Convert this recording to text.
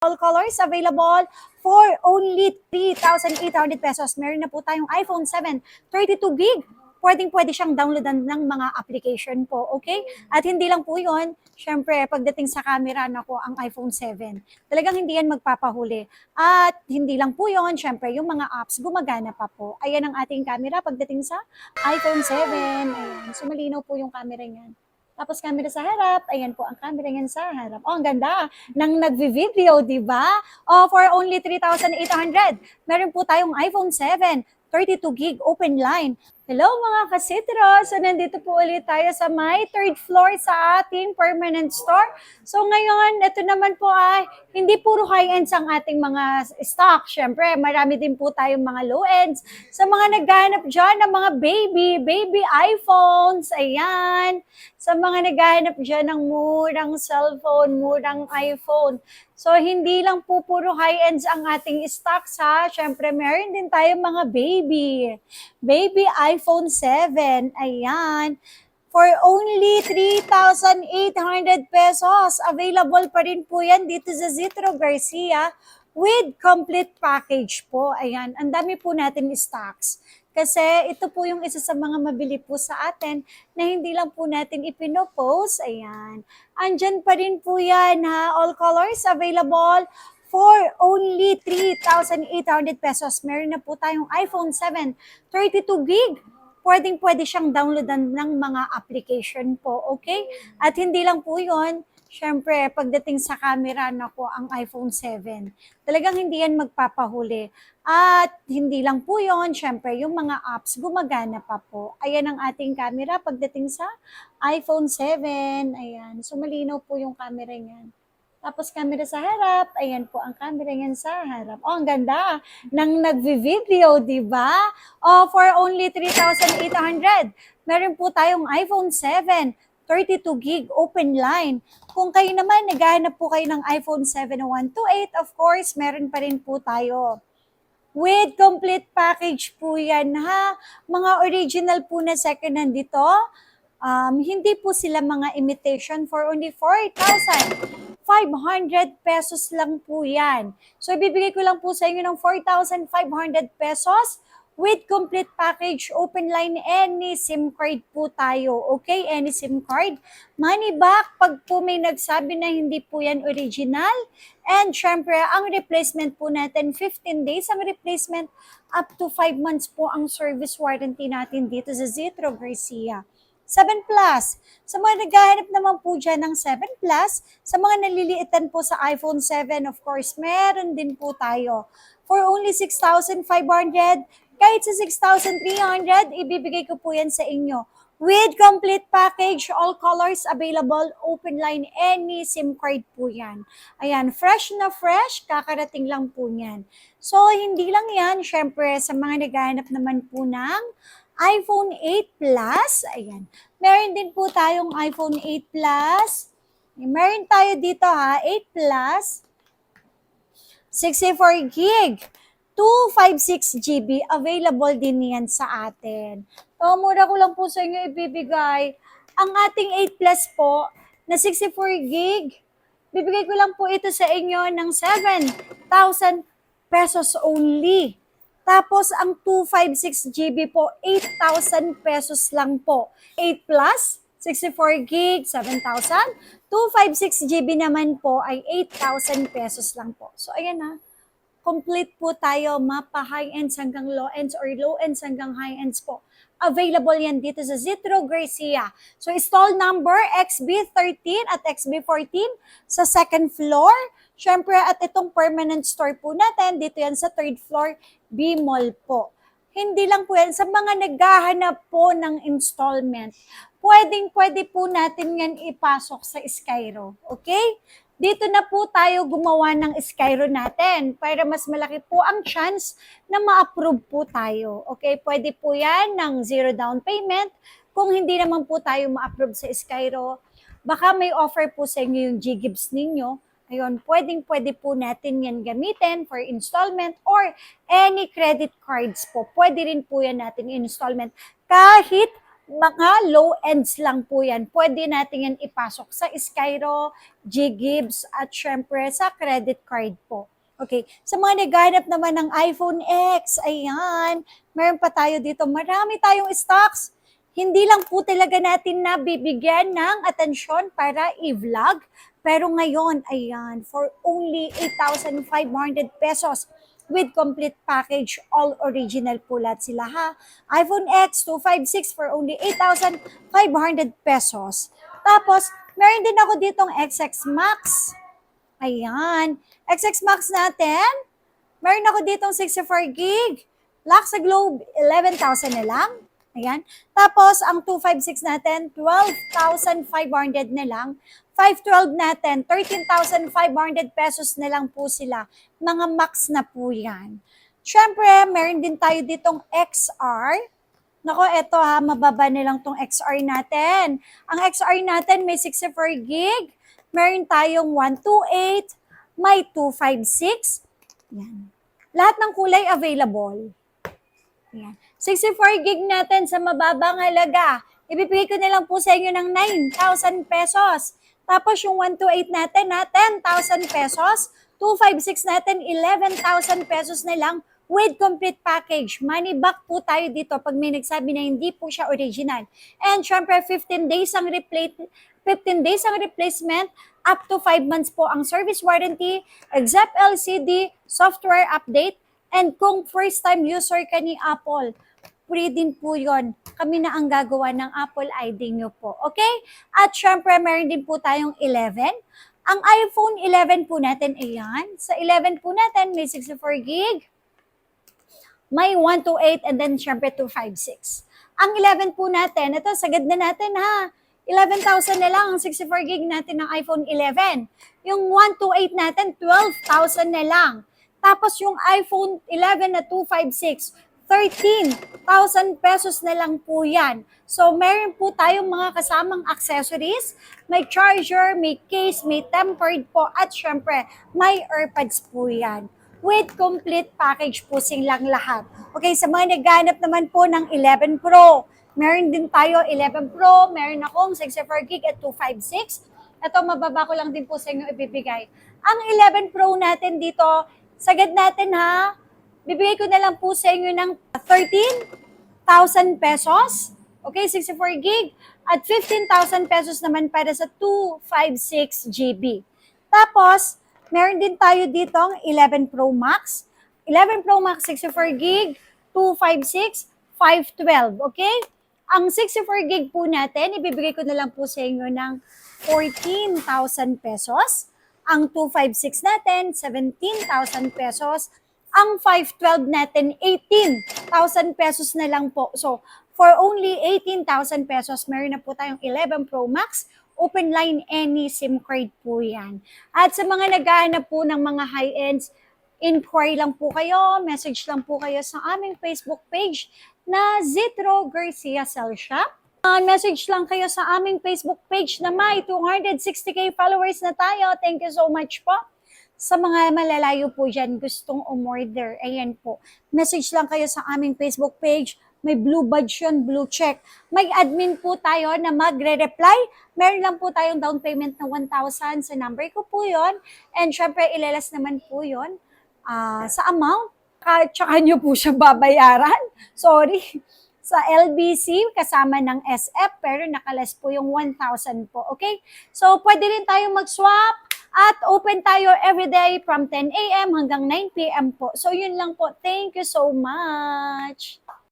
All colors available for only 3,800 pesos. Meron na po tayong iPhone 7, 32 gig. Pwedeng-pwede siyang downloadan ng mga application po, okay? At hindi lang po yun, syempre, pagdating sa camera, nako, ang iPhone 7. Talagang hindi yan magpapahuli. At hindi lang po yun, syempre, yung mga apps, gumagana pa po. Ayan ang ating camera pagdating sa iPhone 7. Ayan, so malinaw po yung camera niyan. Tapos camera sa harap, ayan po ang camera niyan sa harap. Oh, ang ganda ng nagvi-video, di ba? Oh, for only 3,800. Meron po tayong iPhone 7, 32 gig open line. Hello mga kasitro! So nandito po ulit tayo sa my third floor sa ating permanent store. So ngayon, ito naman po ay hindi puro high-ends ang ating mga stock. Siyempre, marami din po tayong mga low-ends. Sa mga naghahanap dyan ng mga baby iPhones, ayan. Sa mga naghahanap dyan ng murang cellphone, murang iPhone. So, hindi lang po puro high-ends ang ating stocks ha. Siyempre, meron din tayo mga baby iPhone 7. Ayan. For only 3,800 pesos. Available pa rin po yan dito sa Zitro Garcia with complete package po. Ayan. Ang dami po natin stocks. Kasi ito po yung isa sa mga mabili po sa atin na hindi lang po natin ipinopost. Ayan. Andyan pa rin po yan ha. All colors available for only 3,800 pesos. Meron na po tayong iPhone 7, 32 gig. Pwedeng-pwede siyang downloadan ng mga application po, okay? At hindi lang po yun, syempre, pagdating sa camera, nako, ang iPhone 7. Talagang hindi yan magpapahuli. At hindi lang po yun, syempre, yung mga apps, gumagana pa po. Ayan ang ating camera pagdating sa iPhone 7. Ayan, so malinaw po yung camera niyan. Tapos camera sa harap, ayan po ang camera niyan sa harap. Oh, ang ganda ng nagvi-video, di ba? Oh, for only 3,800. Meron po tayong iPhone 7, 32 gig open line. Kung kayo naman, naghahanap po kayo ng iPhone 7 128, of course, meron pa rin po tayo. With complete package po yan ha. Mga original po na second hand dito. Hindi po sila mga imitation for only 4,500 pesos lang po yan. So, ibibigay ko lang po sa inyo ng 4,500 pesos with complete package, open line, any SIM card po tayo. Okay, any SIM card. Money back pag po may nagsabi na hindi po yan original. And syempre, ang replacement po natin, 15 days ang replacement, up to 5 months po ang service warranty natin dito sa Zitro Garcia. 7 Plus. Sa mga naghahanap naman po dyan ng 7 Plus, sa mga naliliitan po sa iPhone 7, of course, meron din po tayo. For only 6,500, kahit sa 6,300, ibibigay ko po yan sa inyo. With complete package, all colors available, open line, any SIM card po yan. Ayan, fresh na fresh, kakarating lang po yan. So, hindi lang yan, syempre, sa mga naghahanap naman po ng iPhone 8 Plus, ayan. Meron din po tayong iPhone 8 Plus. Meron tayo dito ha, 8 Plus, 64 gig, 256 GB, available din yan sa atin. So, mura ko lang po sa inyo ibibigay. Ang ating 8 Plus po, na 64 gig, bibigay ko lang po ito sa inyo ng 7,000 pesos only. Tapos, ang 256 GB po, 8,000 pesos lang po. 8 Plus, 64 gig, 7,000. 256 GB naman po ay 8,000 pesos lang po. So, ayan na. Complete po tayo, mapa high-ends hanggang low-ends or low-ends hanggang high-ends po. Available yan dito sa Zitro Garcia. So, stall number XB13 at XB14 sa second floor. Siyempre, at itong permanent store po natin, dito yan sa third floor, B-Mall po. Hindi lang po yan, sa mga naghahanap po ng installment, pwede po natin yan ipasok sa Skyro. Okay? Dito na po tayo gumawa ng Skyro natin para mas malaki po ang chance na ma-approve po tayo. Okay? Pwede po yan ng zero down payment. Kung hindi naman po tayo ma-approve sa Skyro, baka may offer po sa inyo yung G-Gibbs ninyo. Ayun, pwede po natin yan gamitin for installment or any credit cards po. Pwede rin po yan natin installment kahit mga low ends lang po yan. Pwede natin yan ipasok sa Skyro, G-Gibbs, at syempre sa credit card po. Okay, sa mga naghanap naman ng iPhone X, ayan, meron pa tayo dito. Marami tayong stocks. Hindi lang po talaga natin nabibigyan ng atensyon para i-vlog. Pero ngayon, ayan, for only 8,500 pesos with complete package, all original po lahat sila ha. iPhone X 256 for only 8,500 pesos. Tapos, meron din ako ditong XX Max. Ayan. XX Max natin, meron ako ditong 64 gig. Lock sa Globe, 11,000 na lang. Ayan. Tapos, ang 256 natin, 12,500 na lang. 512 natin, 13,500 pesos na lang po sila. Mga max na po yan. Siyempre, meron din tayo ditong XR. Nako, eto ha, mababa na lang tong XR natin. Ang XR natin may 64 gig. Meron tayong 128, may 256. Yan. Lahat ng kulay available. Yan. 64 gig natin sa mababang halaga. Ibibigay ko na lang po sa inyo ng 9,000 pesos. Tapos yung 128 natin na 10,000 pesos. 256 natin 11,000 pesos na lang with complete package. Money back po tayo dito pag may nagsabi na hindi po siya original. And syempre 15 days ang replacement, up to 5 months po ang service warranty, except LCD, software update, and kung first time user ka ni Apple, free din po yon. Kami na ang gagawa ng Apple ID nyo po. Okay? At syempre, meron din po tayong 11. Ang iPhone 11 po natin, ayan. Sa 11 po natin, may 64 gig, may 128, and then syempre 256. Ang 11 po natin, ito, sagad na natin ha. 11,000 na lang ang 64 gig natin ng iPhone 11. Yung 128 natin, 12,000 na lang. Tapos yung iPhone 11 na 256, 13,000 pesos na lang po yan. So, meron po tayong mga kasamang accessories. May charger, may case, may tempered po, at syempre, may AirPods po yan. With complete package po silang lahat. Okay, sa mga naghanap naman po ng 11 Pro, meron din tayo 11 Pro, meron akong 64 gig at 256. Ito, mababa ko lang din po sa inyo ibibigay. Ang 11 Pro natin dito, sagad natin ha, bibigay ko na lang po sa inyo ng 13,000 pesos. Okay, 64 gig. At 15,000 pesos naman para sa 256 GB. Tapos, meron din tayo dito ang 11 Pro Max. 11 Pro Max, 64 gig, 256, 512. Okay? Ang 64 gig po natin, ibibigay ko na lang po sa inyo ng 14,000 pesos. Ang 256 natin, 17,000 pesos. Ang 512 natin, 18,000 pesos na lang po. So, for only 18,000 pesos, meron na po tayong 11 Pro Max. Open line any SIM card po yan. At sa mga naghahanap po ng mga high-ends, inquiry lang po kayo, message lang po kayo sa aming Facebook page na Zitro Garcia Cell Shop. Message lang kayo sa aming Facebook page na may 260k followers na tayo. Thank you so much po. Sa mga malalayo po dyan, gustong umorder, ayan po. Message lang kayo sa aming Facebook page. May blue badge yun, blue check. May admin po tayo na magre-reply. Meron lang po tayong down payment na 1,000 sa number ko po yon. And syempre, ilalas naman po yon sa amount. Tsaka nyo po siya babayaran. Sorry. Sa LBC, kasama ng SF, pero nakalas po yung 1,000 po. Okay? So, pwede rin tayong mag-swap at open tayo everyday from 10 a.m. hanggang 9 p.m. po. So, yun lang po. Thank you so much.